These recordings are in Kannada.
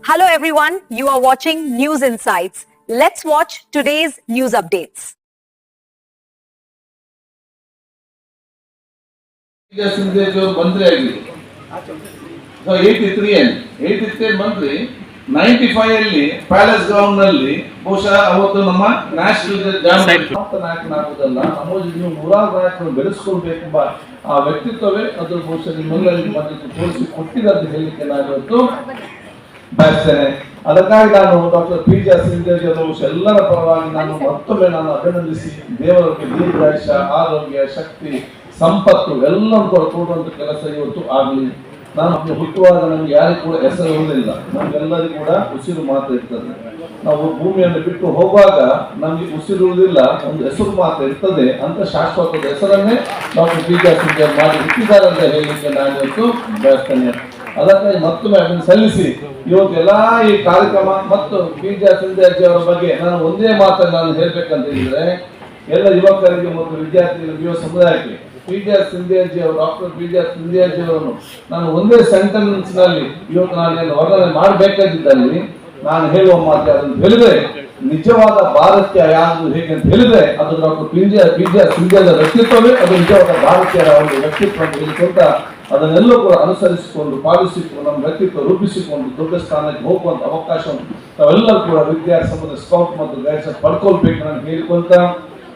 Hello everyone, you are watching News Insights. Let's watch today's news updates. ಮಂತ್ರಿ ಆಗಿದೆ 83 ಮಂತ್ರಿ 95 ಅಲ್ಲಿ ಪ್ಯಾಲೇಸ್ ಗ್ರೌಂಡ್ ನಲ್ಲಿ ಬಹುಶಃ ಅವತ್ತು ನಮ್ಮ ನ್ಯಾಷನಲ್ ನಾಯಕನಾಗುವುದಲ್ಲ ನಮ್ಮೊಂದಿಗೆ ನೂರಾರು ನಾಯಕರನ್ನು ಬೆಳೆಸ್ಕೊಳ್ಬೇಕೆಂಬ ಆ ವ್ಯಕ್ತಿತ್ವವೇ ಅದು ಬಹುಶಃ ನಿಮ್ಮೆಲ್ಲರಿಗೂ ಬಂದಿದ್ದು ತೋರಿಸಿ ಕೊಟ್ಟಿದೆ ಅಂತ ಹೇಳಲಿಕ್ಕೆ ನಾನು ಇವತ್ತು ಬಯಸ್ತೇನೆ. ಅದಕ್ಕಾಗಿ ನಾನು ಡಾಕ್ಟರ್ ಪಿ.ಜೆ. ಸಿಂಧೇಜಿ ಅವರು ಎಲ್ಲರ ಪರವಾಗಿ ನಾನು ಮತ್ತೊಮ್ಮೆ ಅಭಿನಂದಿಸಿ ದೇವರಿಗೆ ದೀರ್ಘಾಯುಷ್ಯ, ಆರೋಗ್ಯ, ಶಕ್ತಿ, ಸಂಪತ್ತು ಎಲ್ಲರೂ ಕೂಡ ಕೊಡುವಂತ ಕೆಲಸ ಇವತ್ತು ಆಗಲಿ. ನಾನು ಹುಟ್ಟುವಾಗ ನಮ್ಗೆ ಯಾರಿಗೂ ಕೂಡ ಹೆಸರು ಇರುವುದಿಲ್ಲ, ನಮ್ಗೆಲ್ಲರಿಗೂ ಕೂಡ ಉಸಿರು ಮಾತ್ರ ಇರ್ತದೆ. ನಾವು ಭೂಮಿಯನ್ನು ಬಿಟ್ಟು ಹೋಗುವಾಗ ನಮ್ಗೆ ಉಸಿರುವುದಿಲ್ಲ, ಒಂದು ಹೆಸರು ಮಾತ್ರ ಇರ್ತದೆ. ಅಂತ ಶಾಶ್ವತದ ಹೆಸರನ್ನೇ ಡಾಕ್ಟರ್ ಪಿ.ಜೆ. ಸಿಂಧೇಜಿ ಮಾಡಿ ಇಟ್ಟಿದ್ದಾರೆ ಅಂತ ಹೇಳಲಿಕ್ಕೆ ನಾನು ಇವತ್ತು ಬಯಸ್ತೇನೆ. ಅದಕ್ಕಾಗಿ ಮತ್ತೊಮ್ಮೆ ಅದನ್ನು ಸಲ್ಲಿಸಿ ಇವತ್ತು ಎಲ್ಲಾ ಈ ಕಾರ್ಯಕ್ರಮ ಮತ್ತು ಪಿ.ಜೆ. ಸಿಂಧೇಜಿ ಅವರ ಬಗ್ಗೆ ನಾನು ಒಂದೇ ಮಾತನ್ನು ನಾನು ಹೇಳ್ಬೇಕಂತ ಹೇಳಿದ್ರೆ, ಎಲ್ಲ ಯುವಕರಿಗೆ ಮತ್ತು ವಿದ್ಯಾರ್ಥಿಗಳಿಗೆ, ಯುವ ಸಮುದಾಯಕ್ಕೆ ಪಿ.ಜೆ. ಸಿಂಧೇಜಿ ಅವರು, ಡಾಕ್ಟರ್ ಪಿ.ಜೆ. ಸಿಂಧೇಜಿ ಅವರನ್ನು ನಾನು ಒಂದೇ ಸೆಂಟೆನ್ಸ್ ನಲ್ಲಿ ಇವತ್ತು ನಾನು ವರ್ಣನೆ ಮಾಡಬೇಕಾಗಿದ್ದಲ್ಲಿ ನಾನು ಹೇಳುವ ಮಾತು ಅದನ್ನು ಹೇಳಿದ್ರೆ ನಿಜವಾದ ಭಾರತೀಯ ಯಾರು ಹೇಗೆ ಅಂತ ಹೇಳಿದ್ರೆ ಅದು ಡಾಕ್ಟರ್ ಪಿ.ಜೆ. ಸಿಂಧೇಜಿ ವ್ಯಕ್ತಿತ್ವವೇ ಅದು ನಿಜವಾದ ಭಾರತೀಯರ ಒಂದು ವ್ಯಕ್ತಿತ್ವ ಅಂತ ಹೇಳಿಕೊಂತ ಅದನ್ನೆಲ್ಲೂ ಕೂಡ ಅನುಸರಿಸಿಕೊಂಡು ಪಾಲಿಸಿಕೊಂಡು ನಮ್ಮ ವ್ಯಕ್ತಿತ್ವ ರೂಪಿಸಿಕೊಂಡು ದೊಡ್ಡ ಸ್ಥಾನಕ್ಕೆ ಹೋಗುವಂತ ಅವಕಾಶ ತಾವೆಲ್ಲರೂ ಕೂಡ ವಿದ್ಯಾರ್ಥಿ ಸಮುದಾಯ ಸ್ಕೌಟ್ ಮತ್ತು ಗೈಡ್ಸ್ ಪಡ್ಕೊಳ್ಬೇಕು ನಾನು ಹೇಳಿಕೊಂತ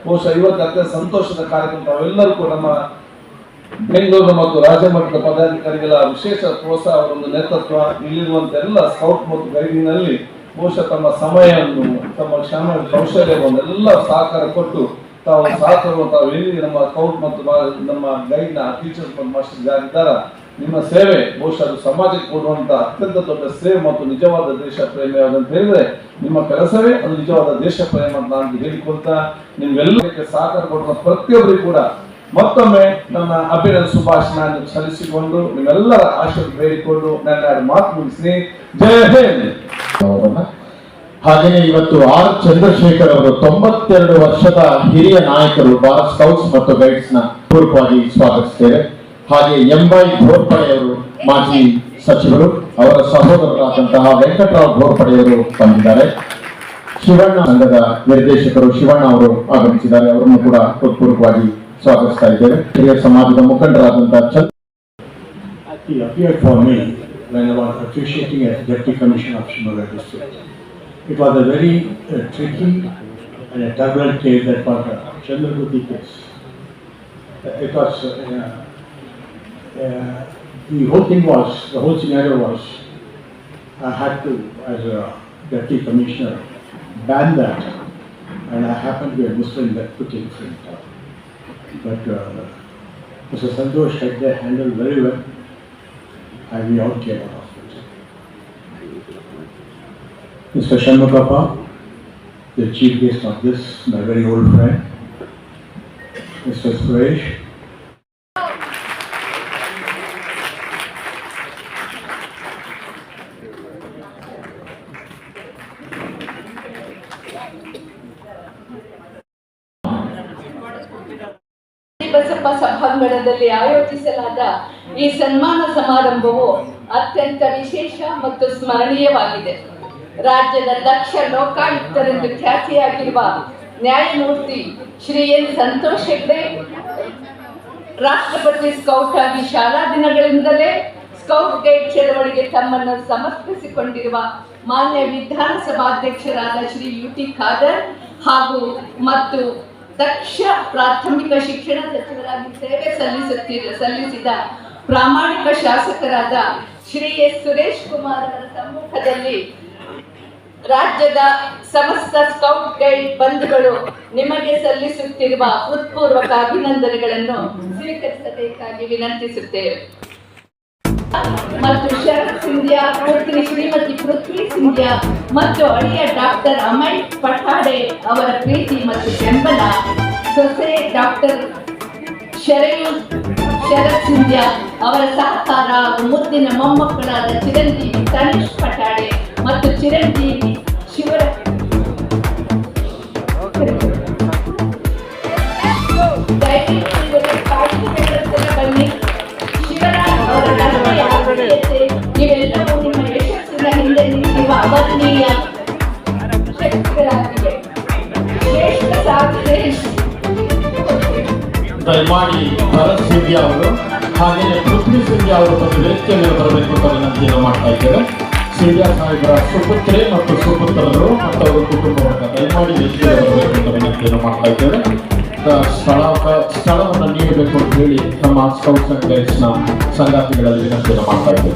ಬಹುಶಃ ಇವತ್ತು ಅತ್ಯಂತ ಸಂತೋಷದ ಕಾರ್ಯಕ್ರಮ. ತಾವೆಲ್ಲರೂ ಕೂಡ ನಮ್ಮ ಬೆಂಗಳೂರು ಮತ್ತು ರಾಜ್ಯ ಮಟ್ಟದ ಪದಾಧಿಕಾರಿಗಳ ವಿಶೇಷ ಪ್ರೋತ್ಸಾಹ, ಅವರೊಂದು ನೇತೃತ್ವ, ಇಲ್ಲಿರುವಂತ ಎಲ್ಲ ಸ್ಕೌಟ್ ಮತ್ತು ಗೈಡಿನಲ್ಲಿ ಬಹುಶಃ ತಮ್ಮ ಸಮಯವನ್ನು, ತಮ್ಮ ಶ್ರಮ, ಕೌಶಲ್ಯವನ್ನು ಎಲ್ಲ ಸಹಕಾರ ಕೊಟ್ಟು ತಾವು ತಾವು ಎಲ್ಲಿ ನಮ್ಮ ಸ್ಕೌಟ್ ಮತ್ತು ನಮ್ಮ ಗೈಡ್ನ ಟೀಚರ್ಸ್ ಮತ್ತು ಮಾಸ್ಟರ್ ಯಾರಿದ್ದಾರ ನಿಮ್ಮ ಸೇವೆ ಬಹುಶಃ ಅದು ಸಮಾಜಕ್ಕೆ ಕೊಡುವಂತ ಅತ್ಯಂತ ದೊಡ್ಡ ಸೇವೆ ಮತ್ತು ನಿಜವಾದ ದೇಶ ಪ್ರೇಮ ಯಾವ್ದಂತ ಹೇಳಿದ್ರೆ ನಿಮ್ಮ ಕೆಲಸವೇ ಅದು ನಿಜವಾದ ದೇಶ ಪ್ರೇಮ ಅಂತ ನಾನು ಹೇಳಿಕೊಳ್ತಾ ನಿಮ್ಗೆಲ್ಲರಿಗೆ ಸಹಕಾರ ಕೊಡುವ ಪ್ರತಿಯೊಬ್ಬರಿಗೂ ಕೂಡ ಮತ್ತೊಮ್ಮೆ ನನ್ನ ಅಭಿನಂದನೆ ಶುಭಾಶಯ ಸಲ್ಲಿಸಿಕೊಂಡು ನಿಮ್ಮೆಲ್ಲರ ಆಶೀರ್ವಾದ ಬೇಡಿಕೊಂಡು ನನ್ನ ಮಾತು ಮುಗಿಸಿ ಜಯ ಹಿಂದ್. ಹಾಗೆಯೇ ಇವತ್ತು ಆರ್ ಚಂದ್ರಶೇಖರ್ ಅವರು 92 ವರ್ಷದ ಹಿರಿಯ ನಾಯಕರು ಭಾರತ್ ಸ್ಕೌಟ್ಸ್ ಮತ್ತು ಗೈಡ್ಸ್ ನ ಪೂರ್ವವಾಗಿ ಸ್ವಾಗತಿಸುತ್ತೇವೆ. ಹಾಗೆ ಎಂಬೈ ಘೋರ್ಪಡೆಯವರು ಮಾಜಿ ಸಚಿವರು, ಅವರ ಸಹೋದರರಾದಂತಹ ವೆಂಕಟರಾವ್ ಘೋರ್ಪಡೆಯವರು ಬಂದಿದ್ದಾರೆ. ಶಿವಣ್ಣ ಸಂಘದ ನಿರ್ದೇಶಕರು ಶಿವಣ್ಣ ಅವರು ಆಗಮಿಸಿದ್ದಾರೆ, ಅವರನ್ನು ಕೂಡ ಹೃತ್ಪೂರ್ವಕವಾಗಿ ಸ್ವಾಗತಿಸ್ತಾ ಇದ್ದೇವೆ. ಹಿರಿಯ ಸಮಾಜದ ಮುಖಂಡರಾದಂತಹ He appeared for me when I was officiating as Deputy Commissioner of Shimoga District. It was a very tricky and a turbulent case that was a Chandragudi case. It was, the whole thing was, the whole scenario was, I had to, as a Deputy Commissioner, ban that, and I happened to be a Muslim that put in front. But Mr. Santosh Hegde handled very well, and we all came out of it. Mr. Shanmugappa, the chief guest of this, my very old friend, Mr. Suresh. Basappa ಸಭಾಂಗಣದಲ್ಲಿ ಆಯೋಜಿಸಲಾದ ಈ ಸನ್ಮಾನ ಸಮಾರಂಭವು ಅತ್ಯಂತ ವಿಶೇಷ ಮತ್ತು ಸ್ಮರಣೀಯವಾಗಿದೆ. ರಾಜ್ಯದ ದಕ್ಷ ಲೋಕಾಯುಕ್ತರೆಂದು ಖ್ಯಾತಿಯಾಗಿರುವ ನ್ಯಾಯಮೂರ್ತಿ ಶ್ರೀ ಎನ್ ಸಂತೋಷ್ ಹೆಗ್ಡೆ ರಾಷ್ಟ್ರಪತಿ ಸ್ಕೌಟ್ ಆಗಿ ಶಾಲಾ ದಿನಗಳಿಂದಲೇ ಸ್ಕೌಟ್ ಗೈಡ್ ಚಳವಳಿಗೆ ತಮ್ಮನ್ನು ಸಮರ್ಪಿಸಿಕೊಂಡಿರುವ ಮಾನ್ಯ ವಿಧಾನಸಭಾಧ್ಯಕ್ಷರಾದ ಶ್ರೀ ಯು.ಟಿ. ಖಾದರ್ ಹಾಗೂ ಮತ್ತು ದಕ್ಷ ಪ್ರಾಥಮಿಕ ಶಿಕ್ಷಣ ಸಚಿವರಾಗಿ ಸೇವೆ ಸಲ್ಲಿಸಿದ ಪ್ರಾಮಾಣಿಕ ಶಾಸಕರಾದ ಶ್ರೀ ಎಸ್. ಸುರೇಶ್ ಕುಮಾರ್ ಅವರ ಸಮ್ಮುಖದಲ್ಲಿ ರಾಜ್ಯದ ಸಮಸ್ತ ಸ್ಕೌಟ್ ಗೈಡ್ ಬಂಧುಗಳು ನಿಮಗೆ ಸಲ್ಲಿಸುತ್ತಿರುವ ಹೃತ್ಪೂರ್ವಕ ಅಭಿನಂದನೆಗಳನ್ನು ಸ್ವೀಕರಿಸಬೇಕಾಗಿ ವಿನಂತಿಸುತ್ತೇವೆ. ಮತ್ತು ಶರತ್ ಸಿಂಧ್ಯಾ, ಪುತ್ರಿ ಶ್ರೀಮತಿ ಪೃಥ್ವಿ ಸಿಂಧ್ಯಾ ಮತ್ತು ಅಳಿಯ ಡಾಕ್ಟರ್ ಅಮಯ್ ಪಠಾಡೆ ಅವರ ಪ್ರೀತಿ ಮತ್ತು ಬೆಂಬಲ, ಸೊಸೆ ಡಾಕ್ಟರ್ ಶರತ್ ಸಿಂಧ್ಯಾ ಅವರ ಸಹಕಾರ ಹಾಗೂ ಮುದ್ದಿನ ಮೊಮ್ಮಕ್ಕಳಾದ ಚಿರಂಜೀವಿ ತನಿಷ್ ಪಠಾಡೆ ಮತ್ತು ಚಿರಂಜೀವಿ ನೀವೆಲ್ಲವೂ ನಿಮ್ಮ ಯಶಸ್ಸಿನ ಹಿಂದೆ ನಿಂತಿರುವ ದಯಮಾಡಿ ಭರತ್ ಸಿಂಧ್ಯಾ ಅವರು ಹಾಗೆಯೇ ಪೃಥ್ವಿ ಸಿಂಧ್ಯಾ ಅವರು ಒಂದು ವೇದಿಕೆ ಮೇಲೆ ಬರಬೇಕು ಅಂತ ವಿನಂತಿಯನ್ನು ಮಾಡ್ತಾ ಇದ್ದೇವೆ. ಸಿಂಧ್ಯಾ ಸಾಹೇಬರ ಸುಪುತ್ರೆ ಮತ್ತು ಸುಪುತ್ರರು ಮತ್ತು ಅವರ ಕುಟುಂಬ ವರ್ಗ ದಯಮಾಡಿ ವೇದಿಕೆ ಬರಬೇಕು ಅಂತ ವಿನಂತಿಯನ್ನು ಮಾಡ್ತಾ ಇದ್ದೇವೆ. ಸ್ಥಳವನ್ನು ನೀಡಬೇಕು ಅಂತ ಹೇಳಿ ನಮ್ಮ ಸ್ಕೌಟ್ಸ್ ಅಂಡ್ ಗೈಡ್ಸ್ನ ಸಂಗಾತಿಗಳಲ್ಲಿ ವಿನಂತಿಯನ್ನು ಮಾಡ್ತಾ ಇದ್ದೇವೆ.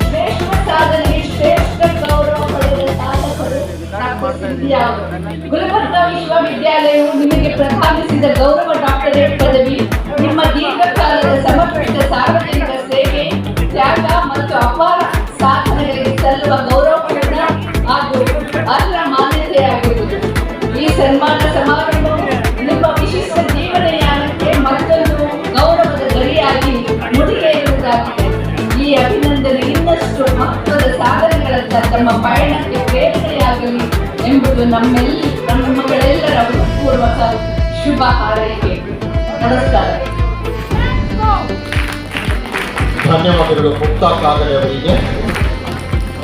ಶ್ರೇಷ್ಠ ಸಾಧನೆಗೆ ಶ್ರೇಷ್ಠ ಗೌರವ ಪಡೆದ ಸಾಧಕರು ಡಾಕ್ಟರ್ ಸಿಂಧ್ಯಾ ಅವರು. ಗುಲ್ಬರ್ಗಾ ವಿಶ್ವವಿದ್ಯಾಲಯವು ನಿಮಗೆ ಪ್ರದಾನಿಸಿದ ಗೌರವ ಡಾಕ್ಟರೇಟ್ ಪದವಿ ನಿಮ್ಮ ದೀರ್ಘಕಾಲದ ಸಮರ್ಪಿತ ಸಾರ್ವಜನಿಕ ಸೇವೆ, ತ್ಯಾಗ ಮತ್ತು ಅಪಾರ ಸಾಧನೆಗಳಿಗೆ ಸಲ್ಲುವ ಗೌರವಪೂರ್ಣ ಹಾಗೂ ಅರ್ಹ ಮಾನ್ಯತೆಯಾಗಿರುವುದು. ಈ ಸನ್ಮಾನ ಸಮಾರಂಭವು ನಿಮ್ಮ ವಿಶಿಷ್ಟ ಜೀವನಯಾನಕ್ಕೆ ಮತ್ತೊಂದು ಗೌರವದ ಗರಿಯಾಗಿ ಮುಡಿಗೇರುವುದಾಗಿದೆ. ಈ ಅಭಿನಂದನೆ ಇನ್ನಷ್ಟು ಮಹತ್ವದ ಸಾಧನೆಗಳತ್ತ ತಮ್ಮ ಪಯಣಕ್ಕೆ ಪ್ರೇರಣೆಯಾಗಲಿ ಎಂಬುದು ನಮ್ಮಗಳೆಲ್ಲರ ಹೃತ್ಪೂರ್ವಕ ಶುಭ ಹಾರೈಕೆ. ನಮಸ್ಕಾರ. ಧನ್ಯವಾದಗಳು ಮುಕ್ತಾ ಕಾಗಡೆ ಅವರಿಗೆ.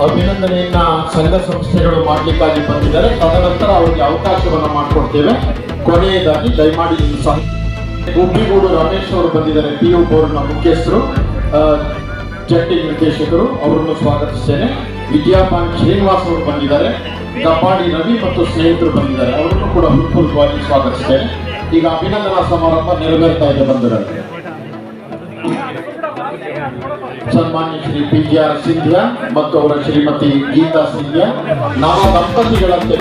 ಅಭಿನಂದನೆಯನ್ನ ಸಂಘ ಸಂಸ್ಥೆಗಳು ಮಾಡಲಿಕ್ಕಾಗಿ ಬಂದಿದ್ದಾರೆ. ತದನಂತರ ಅವರಿಗೆ ಅವಕಾಶವನ್ನು ಮಾಡಿಕೊಡ್ತೇವೆ. ಕೊನೆಯದಾಗಿ ದಯಮಾಡಿ ಗುಬ್ಬಿಗೂಡು ರಮೇಶ್ ಅವರು ಬಂದಿದ್ದಾರೆ, PU ಬೋರ್ಡ್ನ ಮುಖ್ಯಸ್ಥರು, ಜಂಟಿ ನಿರ್ದೇಶಕರು, ಅವರನ್ನು ಸ್ವಾಗತಿಸ್ತೇನೆ. ವಿದ್ಯಾಪಾನ್ ಶ್ರೀನಿವಾಸ್ ಅವರು ಬಂದಿದ್ದಾರೆ, ಕಪಾಡಿ ರವಿ ಮತ್ತು ಸ್ನೇಹಿತರು ಬಂದಿದ್ದಾರೆ, ಅವರನ್ನು ಕೂಡ ಹೃತ್ಪೂರ್ವಕವಾಗಿ ಸ್ವಾಗತಿಸ್ತೇನೆ. ಈಗ ಅಭಿನಂದನಾ ಸಮಾರಂಭ ನೆರವೇರ್ತಾ ಇದೆ ಬಂಧುಗಳು. ಸನ್ಮಾನ್ಯ ಶ್ರೀ PGR ಸಿಂಧ್ಯಾ ಮತ್ತು ಅವರ ಶ್ರೀಮತಿ ಗೀತಾ ಸಿಂಧ್ಯಾ ನವ ದಂಪತಿಗಳಂತೆ